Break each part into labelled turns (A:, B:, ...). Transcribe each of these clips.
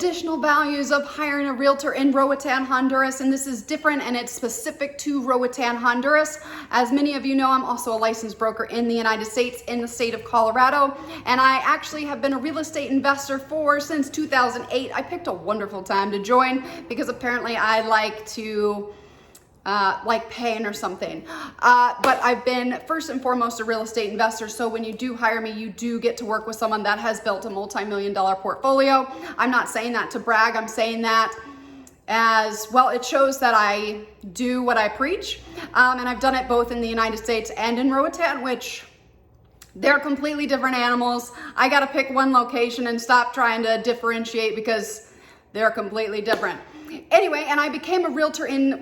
A: additional values of hiring a realtor in Roatan, Honduras, and this is different and it's specific to Roatan, Honduras. As many of you know, I'm also a licensed broker in the United States, in the state of Colorado, and I actually have been a real estate investor since 2008. I picked a wonderful time to join because apparently I like to like pain or something. But I've been first and foremost a real estate investor. So when you do hire me, you do get to work with someone that has built a multi-million-dollar portfolio. I'm not saying that to brag. I'm saying that as well, it shows that I do what I preach. And I've done it both in the United States and in Roatan, which they're completely different animals. I got to pick one location and stop trying to differentiate because they're completely different. Anyway, and I became a realtor in,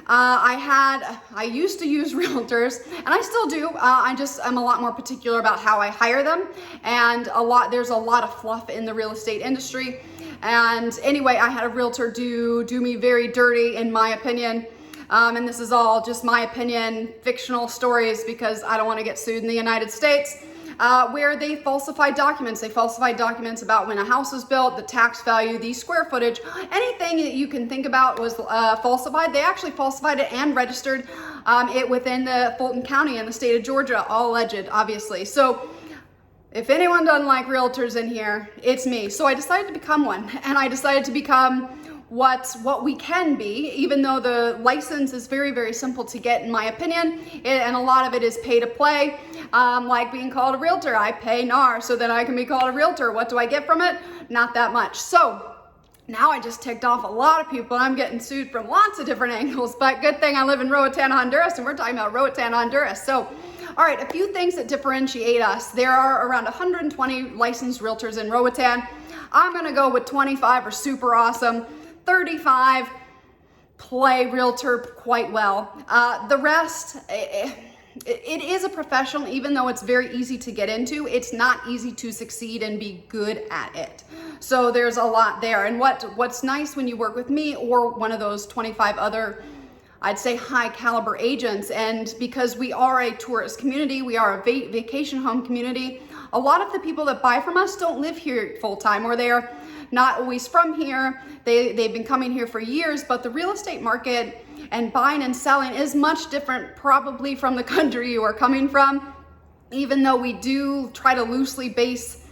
A: I used to use realtors, and I still do. I'm a lot more particular about how I hire them, and there's a lot of fluff in the real estate industry. And anyway, I had a realtor do me very dirty, in my opinion. And this is all just my opinion, fictional stories, because I don't want to get sued in the United States. Where they falsified documents. They falsified documents about when a house was built, the tax value, the square footage, anything that you can think about was falsified. They actually falsified it and registered it within the Fulton County in the state of Georgia, all alleged, obviously. So if anyone doesn't like realtors in here, it's me. So I decided to become one, and I decided to become what we can be, even though the license is very, very simple to get, in my opinion, and a lot of it is pay to play, like being called a realtor. I pay NAR so that I can be called a realtor. What do I get from it? Not that much. So now I just ticked off a lot of people, and I'm getting sued from lots of different angles, but good thing I live in Roatan, Honduras, and we're talking about Roatan, Honduras. So, all right, a few things that differentiate us. There are around 120 licensed realtors in Roatan. I'm gonna go with 25 are super awesome. 35 play realtor quite well. The rest, it is a profession, even though it's very easy to get into. It's not easy to succeed and be good at it. So there's a lot there. And what's nice when you work with me or one of those 25 other, I'd say, high caliber agents, and because we are a tourist community, we are a vacation home community, a lot of the people that buy from us don't live here full time, or they're not always from here. They've been coming here for years, but the real estate market and buying and selling is much different probably from the country you are coming from, even though we do try to loosely base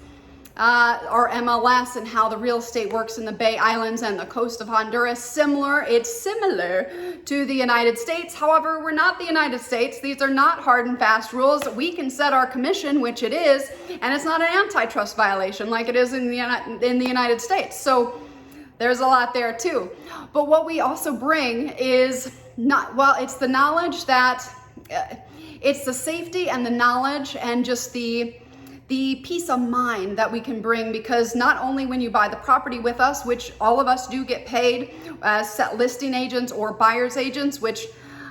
A: our MLS and how the real estate works in the Bay Islands and the coast of Honduras. It's similar to the United States. However, we're not the United States. These are not hard and fast rules. We can set our commission, which it is, and it's not an antitrust violation like it is in the United States. So there's a lot there too. But what we also bring is it's the knowledge that, it's the safety and the knowledge and just the peace of mind that we can bring, because not only when you buy the property with us, which all of us do get paid as set listing agents or buyer's agents, which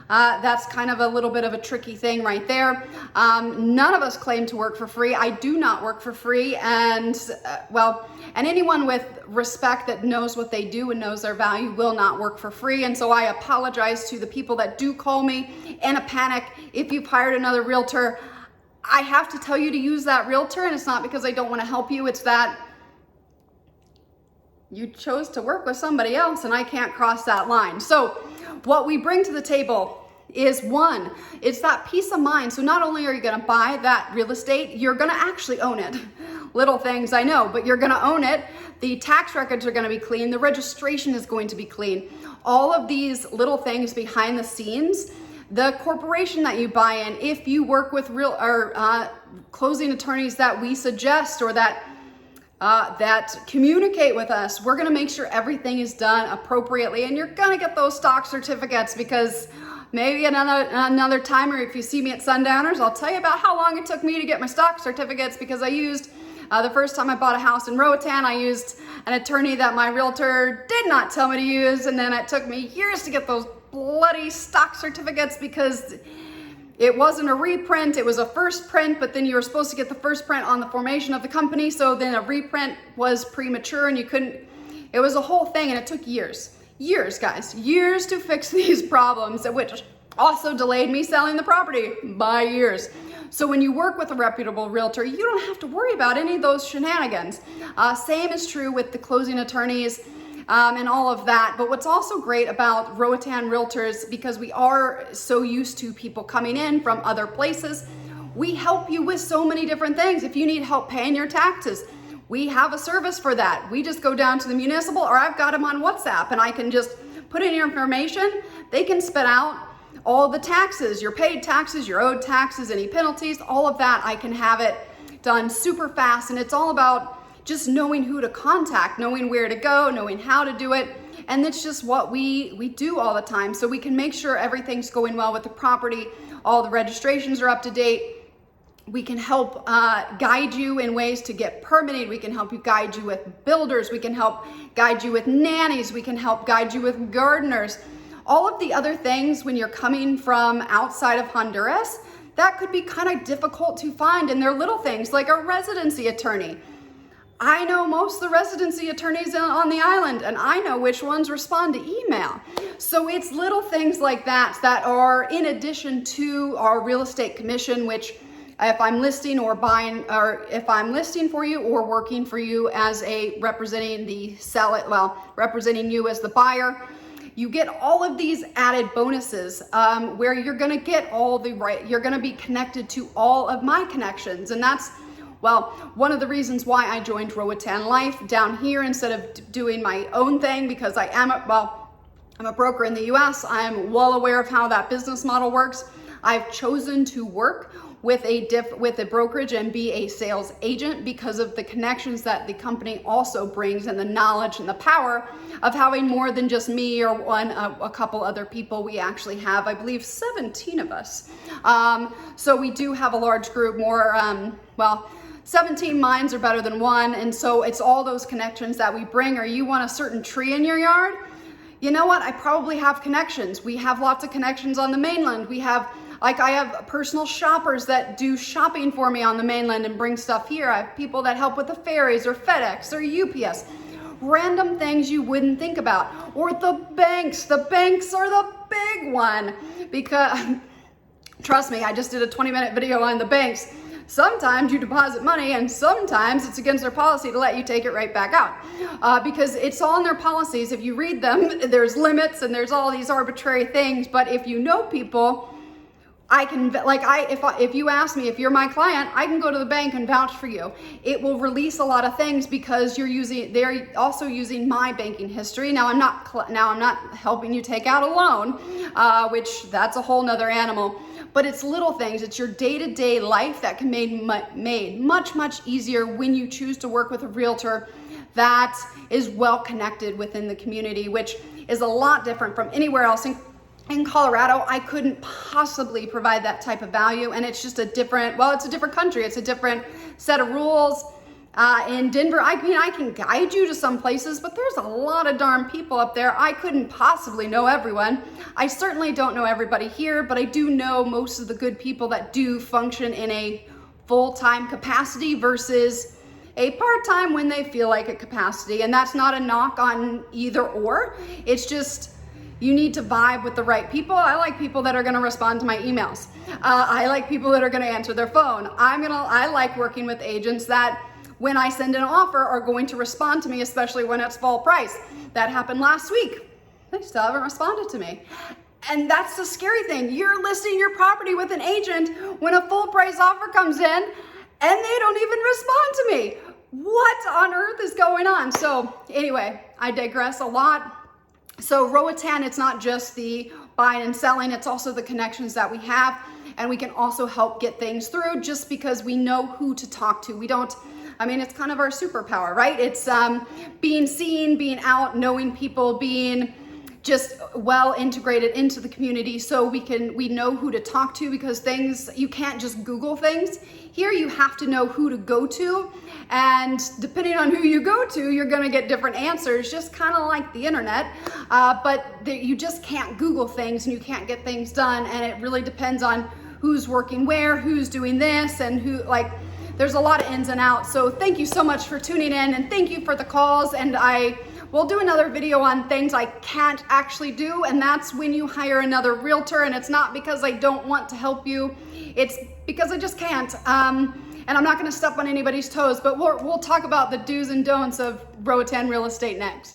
A: that's kind of a little bit of a tricky thing right there. None of us claim to work for free. I do not work for free, and and anyone with respect that knows what they do and knows their value will not work for free. And so I apologize to the people that do call me in a panic. If you've hired another realtor, I have to tell you to use that realtor, and it's not because I don't want to help you. It's that you chose to work with somebody else, and I can't cross that line. So what we bring to the table is, one, it's that peace of mind. So not only are you going to buy that real estate, you're going to actually own it. Little things, I know, but you're going to own it. The tax records are going to be clean. The registration is going to be clean. All of these little things behind the scenes. The corporation that you buy in, if you work with closing attorneys that we suggest or that communicate with us, we're going to make sure everything is done appropriately, and you're going to get those stock certificates, because maybe another time, or if you see me at Sundowners, I'll tell you about how long it took me to get my stock certificates, because I used the first time I bought a house in Roatan, I used an attorney that my realtor did not tell me to use, and then it took me years to get those bloody stock certificates, because it wasn't a reprint, it was a first print, but then you were supposed to get the first print on the formation of the company, so then a reprint was premature and you couldn't, it was a whole thing, and it took years, guys, years to fix these problems, which also delayed me selling the property by years. So when you work with a reputable realtor, you don't have to worry about any of those shenanigans. Same is true with the closing attorneys and all of that. But what's also great about Roatan Realtors, because we are so used to people coming in from other places, we help you with so many different things. If you need help paying your taxes, we have a service for that. We just go down to the municipal, or I've got them on WhatsApp, and I can just put in your information. They can spit out all the taxes, your paid taxes, your owed taxes, any penalties, all of that. I can have it done super fast. And it's all about just knowing who to contact, knowing where to go, knowing how to do it. And it's just what we do all the time. So we can make sure everything's going well with the property, all the registrations are up to date. We can help guide you in ways to get permitted. We can help you guide you with builders. We can help guide you with nannies. We can help guide you with gardeners. All of the other things when you're coming from outside of Honduras, that could be kind of difficult to find. And they're little things like a residency attorney. I know most of the residency attorneys on the island, and I know which ones respond to email. So it's little things like that that are in addition to our real estate commission, which if I'm listing or buying, or if I'm listing for you or working for you as a representing representing you as the buyer, you get all of these added bonuses where you're gonna get you're gonna be connected to all of my connections. And that's, well, one of the reasons why I joined Roatan Life down here instead of doing my own thing, because I'm a broker in the US. I'm well aware of how that business model works. I've chosen to work with a brokerage and be a sales agent because of the connections that the company also brings, and the knowledge and the power of having more than just me or a couple other people. We actually have, I believe, 17 of us. So we do have a large group, 17 minds are better than one. And so it's all those connections that we bring. Or you want a certain tree in your yard? You know what? I probably have connections. We have lots of connections on the mainland. I have personal shoppers that do shopping for me on the mainland and bring stuff here. I have people that help with the ferries or FedEx or UPS. Random things you wouldn't think about. Or the banks. The banks are the big one. Because, trust me, I just did a 20-minute video on the banks. Sometimes you deposit money and sometimes it's against their policy to let you take it right back out. Because it's all in their policies. If you read them, there's limits and there's all these arbitrary things. But if you know people, if you ask me if you're my client, I can go to the bank and vouch for you. It will release a lot of things because they're also using my banking history. Now I'm not helping you take out a loan, which that's a whole nother animal. But it's little things. It's your day-to-day life that can be made much, much easier when you choose to work with a realtor that is well connected within the community, which is a lot different from anywhere else. In Colorado, I couldn't possibly provide that type of value, and it's just it's a different country. It's a different set of rules. In Denver, I can guide you to some places, but there's a lot of darn people up there. I couldn't possibly know everyone. I certainly don't know everybody here, but I do know most of the good people that do function in a full-time capacity versus a part-time when they feel like a capacity. And that's not a knock on either or. It's just, you need to vibe with the right people. I like people that are gonna respond to my emails. I like people that are gonna answer their phone. I like working with agents that when I send an offer are going to respond to me, especially when it's full price. That happened last week. They still haven't responded to me. And that's the scary thing. You're listing your property with an agent when a full price offer comes in and they don't even respond to me. What on earth is going on? So anyway, I digress a lot. So Roatan, it's not just the buying and selling, it's also the connections that we have, and we can also help get things through just because we know who to talk to. It's kind of our superpower, right? It's being seen, being out, knowing people, being just well integrated into the community, so we know who to talk to, because you can't just Google things. Here you have to know who to go to, and depending on who you go to, you're gonna get different answers, just kind of like the internet. You just can't Google things and you can't get things done, and it really depends on who's working where, who's doing this, and there's a lot of ins and outs. So thank you so much for tuning in, and thank you for the calls. And I will do another video on things I can't actually do, and that's when you hire another realtor. And it's not because I don't want to help you. It's because I just can't. And I'm not going to step on anybody's toes, but we'll talk about the do's and don'ts of Roatan real estate next.